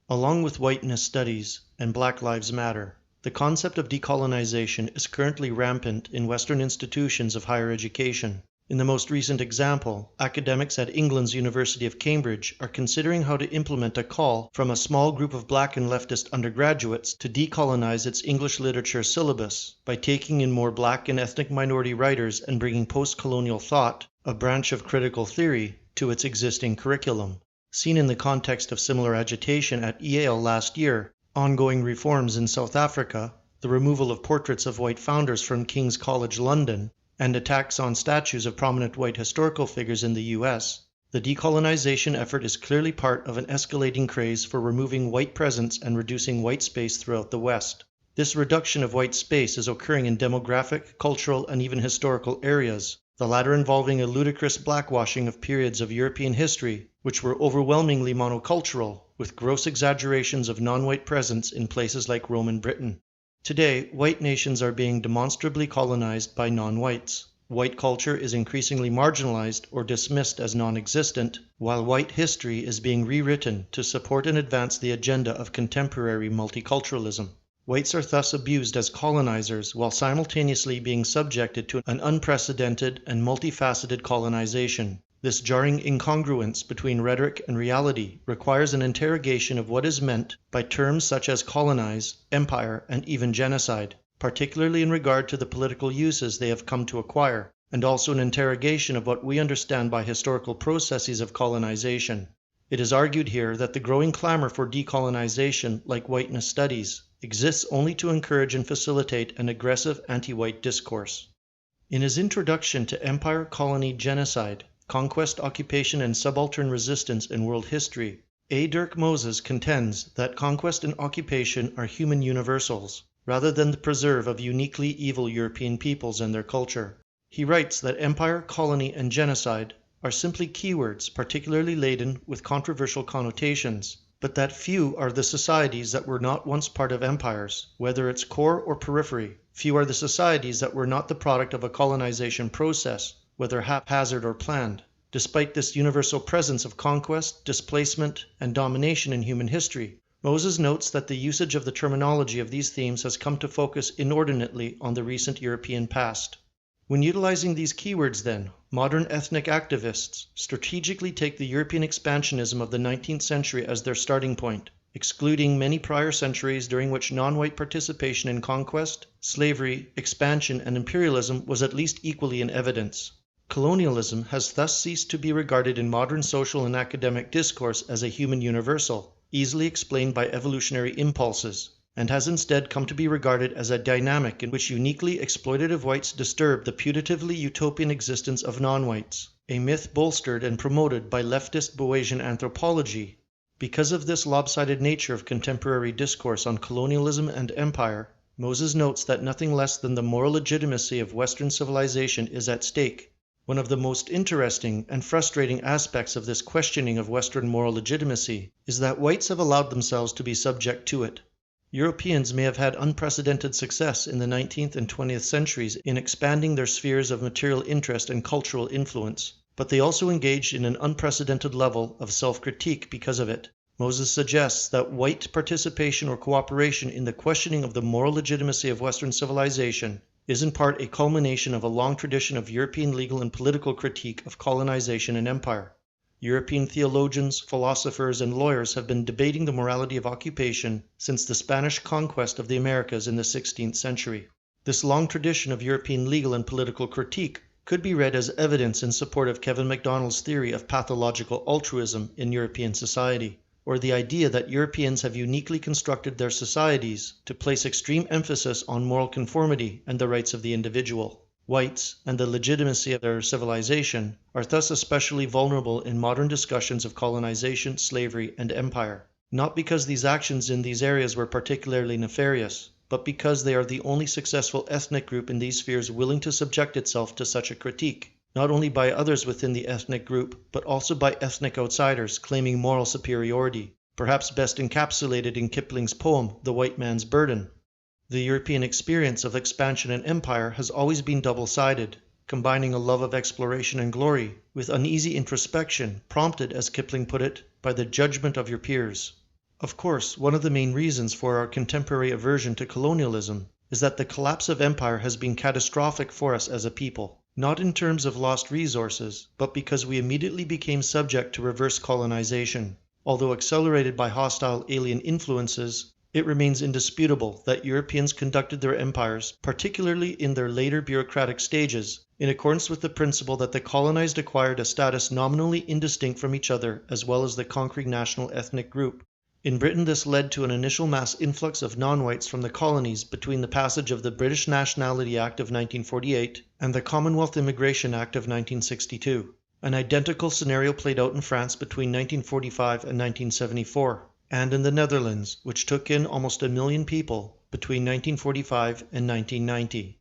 Along with whiteness studies and Black Lives Matter, the concept of decolonization is currently rampant in Western institutions of higher education. In the most recent example, academics at England's University of Cambridge are considering how to implement a call from a small group of Black and leftist undergraduates to decolonize its English literature syllabus by taking in more Black and ethnic minority writers and bringing post-colonial thought, a branch of critical theory, to its existing curriculum. Seen in the context of similar agitation at Yale last year, ongoing reforms in South Africa, the removal of portraits of white founders from King's College London, and attacks on statues of prominent white historical figures in the US, the decolonization effort is clearly part of an escalating craze for removing white presence and reducing white space throughout the West. This reduction of white space is occurring in demographic, cultural, and even historical areas, the latter involving a ludicrous blackwashing of periods of European history, which were overwhelmingly monocultural, with gross exaggerations of non-white presence in places like Rome and Britain. Today, white nations are being demonstrably colonized by non-whites. White culture is increasingly marginalized or dismissed as non-existent, while white history is being rewritten to support and advance the agenda of contemporary multiculturalism. Whites are thus abused as colonizers while simultaneously being subjected to an unprecedented and multifaceted colonization. This jarring incongruence between rhetoric and reality requires an interrogation of what is meant by terms such as colonize, empire, and even genocide, particularly in regard to the political uses they have come to acquire, and also an interrogation of what we understand by historical processes of colonization. It is argued here that the growing clamor for decolonization, like whiteness studies, exists only to encourage and facilitate an aggressive anti-white discourse. In his introduction to Empire, Colony, Genocide, Conquest, Occupation, and Subaltern Resistance in World History, A. Dirk Moses contends that conquest and occupation are human universals, rather than the preserve of uniquely evil European peoples and their culture. He writes that empire, colony, and genocide are simply keywords particularly laden with controversial connotations, but that few are the societies that were not once part of empires, whether its core or periphery. Few are the societies that were not the product of a colonization process, whether haphazard or planned. Despite this universal presence of conquest, displacement, and domination in human history, Moses notes that the usage of the terminology of these themes has come to focus inordinately on the recent European past. When utilizing these keywords, then, modern ethnic activists strategically take the European expansionism of the 19th century as their starting point, excluding many prior centuries during which non-white participation in conquest, slavery, expansion, and imperialism was at least equally in evidence. Colonialism has thus ceased to be regarded in modern social and academic discourse as a human universal, easily explained by evolutionary impulses, and has instead come to be regarded as a dynamic in which uniquely exploitative whites disturb the putatively utopian existence of non-whites, a myth bolstered and promoted by leftist Boasian anthropology. Because of this lopsided nature of contemporary discourse on colonialism and empire, Moses notes that nothing less than the moral legitimacy of Western civilization is at stake. One of the most interesting and frustrating aspects of this questioning of Western moral legitimacy is that whites have allowed themselves to be subject to it. Europeans may have had unprecedented success in the 19th and 20th centuries in expanding their spheres of material interest and cultural influence, but they also engaged in an unprecedented level of self-critique because of it. Moses suggests that white participation or cooperation in the questioning of the moral legitimacy of Western civilization is in part a culmination of a long tradition of European legal and political critique of colonization and empire. European theologians, philosophers, and lawyers have been debating the morality of occupation since the Spanish conquest of the Americas in the 16th century. This long tradition of European legal and political critique could be read as evidence in support of Kevin MacDonald's theory of pathological altruism in European society, or the idea that Europeans have uniquely constructed their societies to place extreme emphasis on moral conformity and the rights of the individual. Whites, and the legitimacy of their civilization, are thus especially vulnerable in modern discussions of colonization, slavery, and empire, not because these actions in these areas were particularly nefarious, but because they are the only successful ethnic group in these spheres willing to subject itself to such a critique. not only by others within the ethnic group, but also by ethnic outsiders claiming moral superiority, perhaps best encapsulated in Kipling's poem, The White Man's Burden. The European experience of expansion and empire has always been double-sided, combining a love of exploration and glory with uneasy introspection, prompted, as Kipling put it, by the judgment of your peers. Of course, one of the main reasons for our contemporary aversion to colonialism is that the collapse of empire has been catastrophic for us as a people, not in terms of lost resources, but because we immediately became subject to reverse colonization. Although accelerated by hostile alien influences, it remains indisputable that Europeans conducted their empires, particularly in their later bureaucratic stages, in accordance with the principle that the colonized acquired a status nominally indistinct from each other as well as the conquering national ethnic group. In Britain, this led to an initial mass influx of non-whites from the colonies between the passage of the British Nationality Act of 1948 and the Commonwealth Immigration Act of 1962. An identical scenario played out in France between 1945 and 1974, and in the Netherlands, which took in almost 1 million people between 1945 and 1990.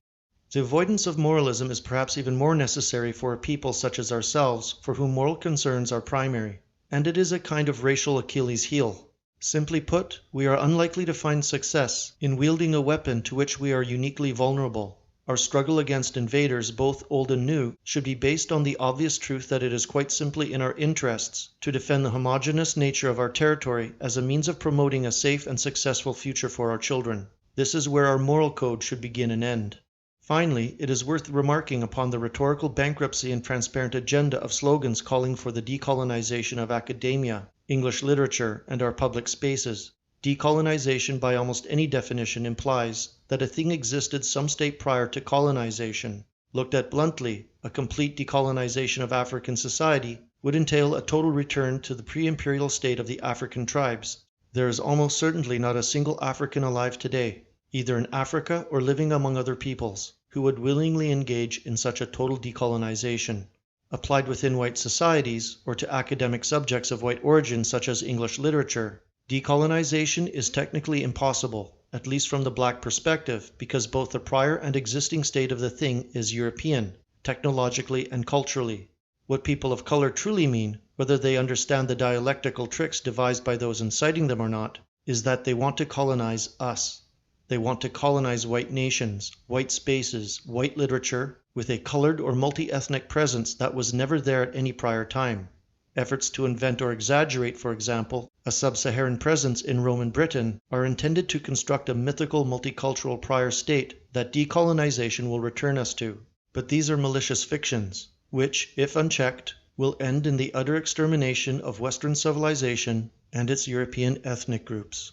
The avoidance of moralism is perhaps even more necessary for a people such as ourselves, for whom moral concerns are primary, and it is a kind of racial Achilles heel. Simply put, we are unlikely to find success in wielding a weapon to which we are uniquely vulnerable. Our struggle against invaders, both old and new, should be based on the obvious truth that it is quite simply in our interests to defend the homogeneous nature of our territory as a means of promoting a safe and successful future for our children. This is where our moral code should begin and end. Finally, it is worth remarking upon the rhetorical bankruptcy and transparent agenda of slogans calling for the decolonization of academia, English literature, and our public spaces. Decolonization, by almost any definition, implies that a thing existed some state prior to colonization. Looked at bluntly, a complete decolonization of African society would entail a total return to the pre-imperial state of the African tribes. There is almost certainly not a single African alive today, either in Africa or living among other peoples, who would willingly engage in such a total decolonization. Applied within white societies, or to academic subjects of white origin such as English literature, decolonization is technically impossible, at least from the black perspective, because both the prior and existing state of the thing is European, technologically and culturally. What people of color truly mean, whether they understand the dialectical tricks devised by those inciting them or not, is that they want to colonize us. They want to colonize white nations, white spaces, white literature, with a colored or multi-ethnic presence that was never there at any prior time. Efforts to invent or exaggerate, for example, a sub-Saharan presence in Roman Britain are intended to construct a mythical multicultural prior state that decolonization will return us to. But these are malicious fictions, which, if unchecked, will end in the utter extermination of Western civilization and its European ethnic groups.